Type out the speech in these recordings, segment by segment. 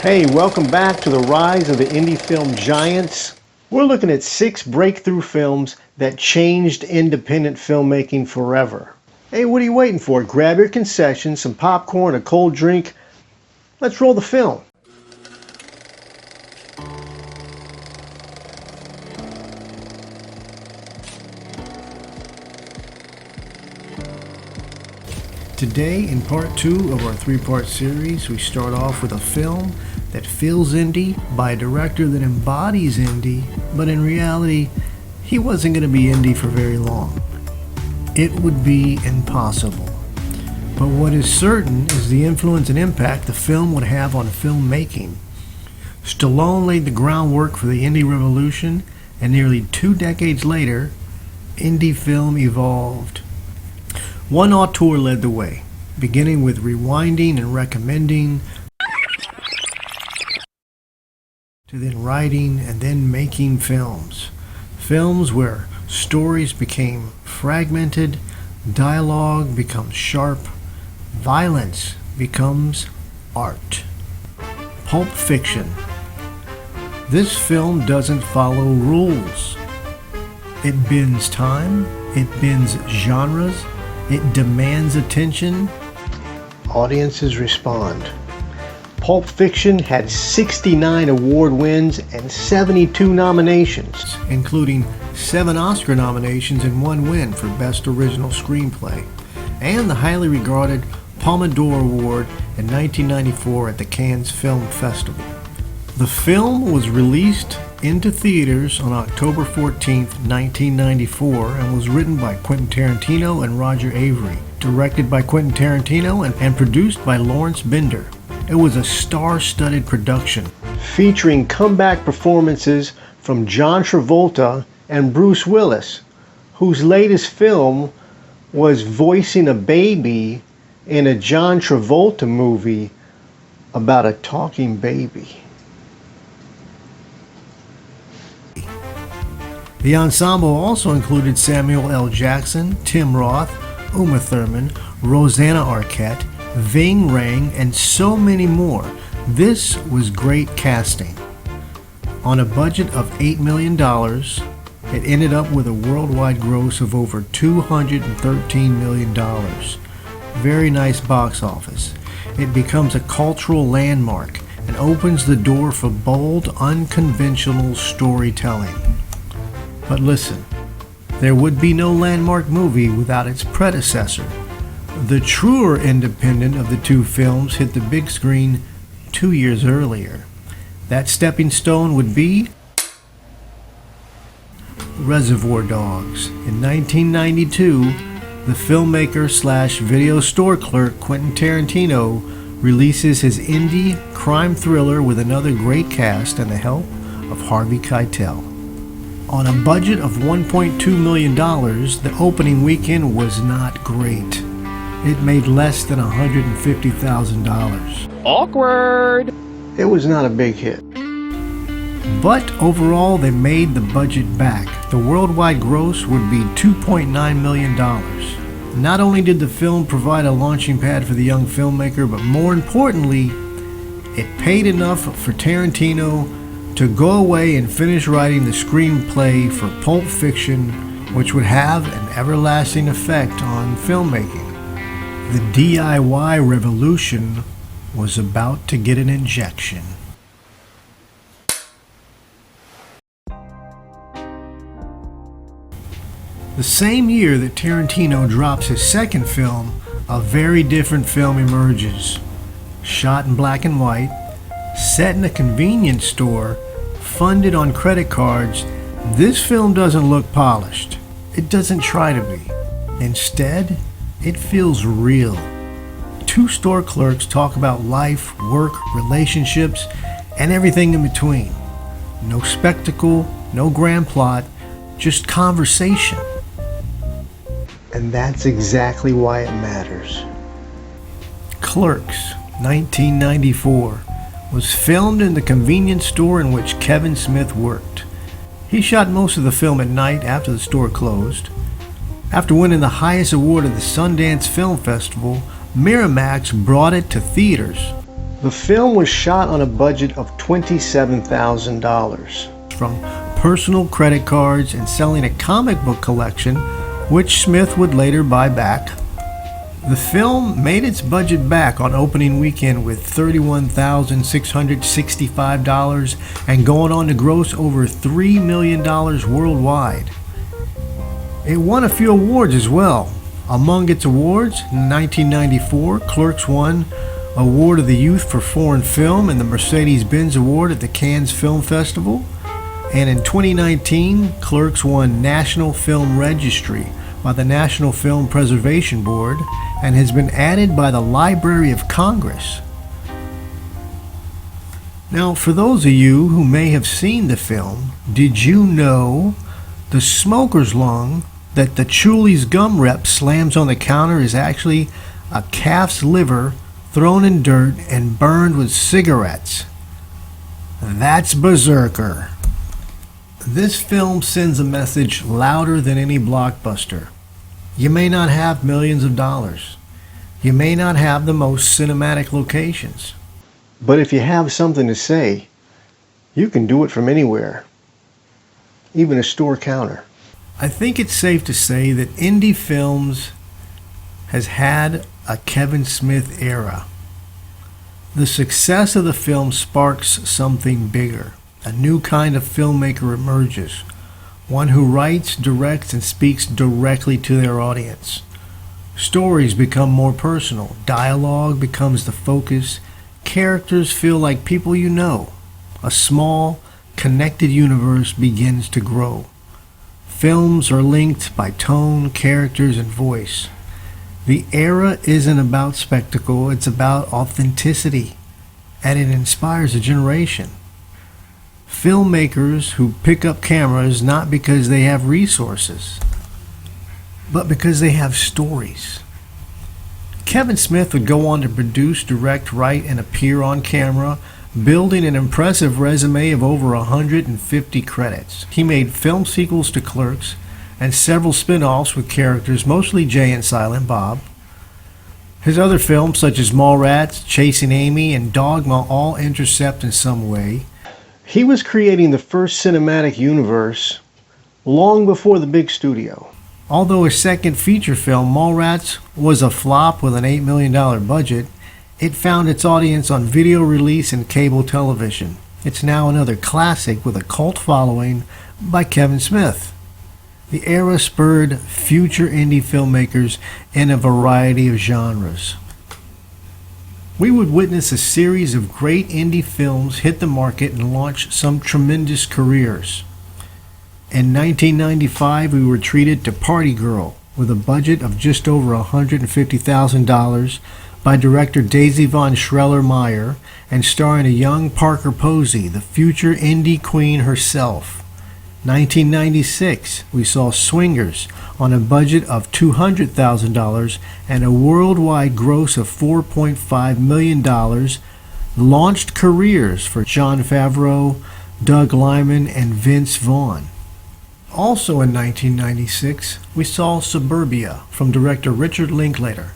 Hey, welcome back to the rise of the indie film giants. We're looking at 6 breakthrough films that changed independent filmmaking forever. Hey, what are you waiting for? Grab your concessions, some popcorn, a cold drink. Let's roll the film. Today, in part 2 of our 3-part series, we start off with a film that feels indie by a director that embodies indie, but in reality, he wasn't going to be indie for very long. It would be impossible. But what is certain is the influence and impact the film would have on filmmaking. Stallone laid the groundwork for the indie revolution, and nearly 2 decades later, indie film evolved. One auteur led the way, beginning with rewinding and recommending, to then writing and then making films. Films where stories became fragmented, dialogue becomes sharp, violence becomes art. Pulp Fiction. This film doesn't follow rules. It bends time, it bends genres, it demands attention. Audiences respond. Pulp Fiction had 69 award wins and 72 nominations, including 7 Oscar nominations and 1 win for Best Original Screenplay, and the highly regarded Palme d'Or Award in 1994 at the Cannes Film Festival. The film was released into theaters on October 14, 1994, and was written by Quentin Tarantino and Roger Avary, directed by Quentin Tarantino and produced by Lawrence Bender. It was a star-studded production, featuring comeback performances from John Travolta and Bruce Willis, whose latest film was voicing a baby in a John Travolta movie about a talking baby. The ensemble also included Samuel L. Jackson, Tim Roth, Uma Thurman, Rosanna Arquette, Ving Rhames, and so many more. This was great casting. On a budget of $8 million, it ended up with a worldwide gross of over $213 million. Very nice box office. It becomes a cultural landmark and opens the door for bold, unconventional storytelling. But listen, there would be no landmark movie without its predecessor. The truer independent of the 2 films hit the big screen 2 years earlier. That stepping stone would be Reservoir Dogs. In 1992, the filmmaker/video store clerk Quentin Tarantino releases his indie crime thriller with another great cast and the help of Harvey Keitel. On a budget of $1.2 million, the opening weekend was not great. It made less than $150,000. Awkward! It was not a big hit. But overall, they made the budget back. The worldwide gross would be $2.9 million. Not only did the film provide a launching pad for the young filmmaker, but more importantly, it paid enough for Tarantino to go away and finish writing the screenplay for Pulp Fiction, which would have an everlasting effect on filmmaking. The DIY revolution was about to get an injection. The same year that Tarantino drops his second film, a very different film emerges. Shot in black and white, set in a convenience store, funded on credit cards, this film doesn't look polished. It doesn't try to be. Instead, it feels real. 2 store clerks talk about life, work, relationships, and everything in between. No spectacle, no grand plot, just conversation. And that's exactly why it matters. Clerks, 1994, was filmed in the convenience store in which Kevin Smith worked. He shot most of the film at night after the store closed. After winning the highest award of the Sundance Film Festival, Miramax brought it to theaters. The film was shot on a budget of $27,000. From personal credit cards and selling a comic book collection, which Smith would later buy back. The film made its budget back on opening weekend with $31,665 and going on to gross over $3 million worldwide. It won a few awards as well. Among its awards, in 1994, Clerks won Award of the Youth for Foreign Film and the Mercedes-Benz Award at the Cannes Film Festival. And in 2019, Clerks won National Film Registry by the National Film Preservation Board and has been added by the Library of Congress. Now, for those of you who may have seen the film, did you know the smoker's lung that the Chuli's gum rep slams on the counter is actually a calf's liver thrown in dirt and burned with cigarettes? That's Berserker. This film sends a message louder than any blockbuster. You may not have millions of dollars. You may not have the most cinematic locations. But if you have something to say, you can do it from anywhere, even a store counter. I think it's safe to say that indie films has had a Kevin Smith era. The success of the film sparks something bigger. A new kind of filmmaker emerges, one who writes, directs, and speaks directly to their audience. Stories become more personal, dialogue becomes the focus, characters feel like people you know. A small, connected universe begins to grow. Films are linked by tone, characters, and voice. The era isn't about spectacle, it's about authenticity, and it inspires a generation. Filmmakers who pick up cameras not because they have resources, but because they have stories. Kevin Smith would go on to produce, direct, write, and appear on camera, building an impressive resume of over 150 credits. He made film sequels to Clerks and several spin-offs with characters, mostly Jay and Silent Bob. His other films, such as Mallrats, Chasing Amy, and Dogma, all intercept in some way. He was creating the first cinematic universe long before the big studio. Although his second feature film, Mallrats, was a flop with an $8 million budget, it found its audience on video release and cable television. It's now another classic with a cult following by Kevin Smith. The era spurred future indie filmmakers in a variety of genres. We would witness a series of great indie films hit the market and launch some tremendous careers. In 1995, we were treated to Party Girl with a budget of just over $150,000 by director Daisy von Schreller-Meyer and starring a young Parker Posey, the future indie queen herself. 1996, we saw Swingers on a budget of $200,000 and a worldwide gross of $4.5 million, launched careers for Jon Favreau, Doug Liman, and Vince Vaughn. Also in 1996, we saw Suburbia from director Richard Linklater,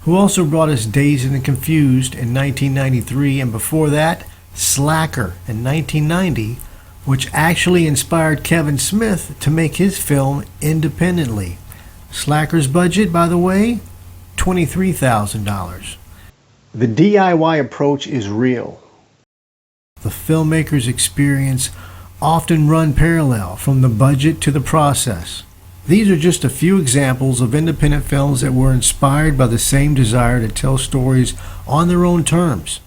who also brought us Dazed and Confused in 1993, and before that, Slacker in 1990, which actually inspired Kevin Smith to make his film independently. Slacker's budget, by the way, $23,000. The DIY approach is real. The filmmaker's experience often run parallel from the budget to the process. These are just a few examples of independent films that were inspired by the same desire to tell stories on their own terms.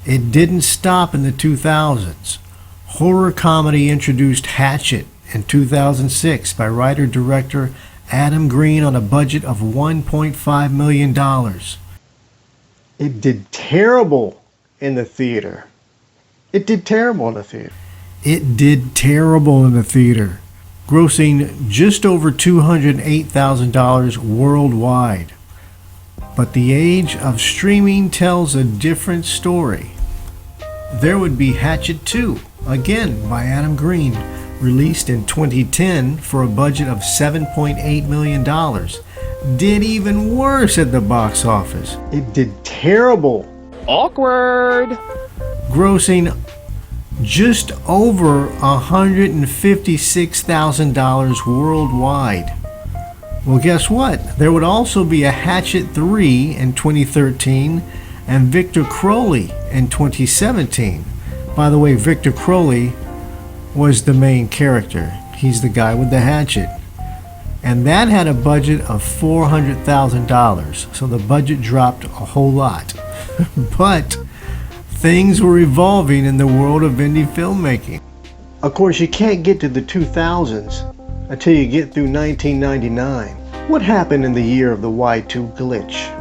It didn't stop in the 2000s. Horror comedy introduced Hatchet in 2006 by writer-director Adam Green on a budget of $1.5 million. It did terrible in the theater. It did terrible in the theater, grossing just over $208,000 worldwide. But the age of streaming tells a different story. There would be Hatchet 2, again by Adam Green, released in 2010 for a budget of $7.8 million. Did even worse at the box office. It did terrible Awkward. grossing just over $156,000 worldwide. Well, guess what? There would also be a Hatchet 3 in 2013 and Victor Crowley in 2017. By the way, Victor Crowley was the main character. He's the guy with the hatchet. And that had a budget of $400,000. So the budget dropped a whole lot. But things were evolving in the world of indie filmmaking. Of course, you can't get to the 2000s until you get through 1999. What happened in the year of the Y2 glitch?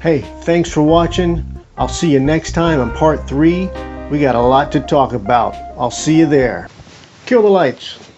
Hey, thanks for watching. I'll see you next time on part 3. We got a lot to talk about. I'll see you there. Kill the lights.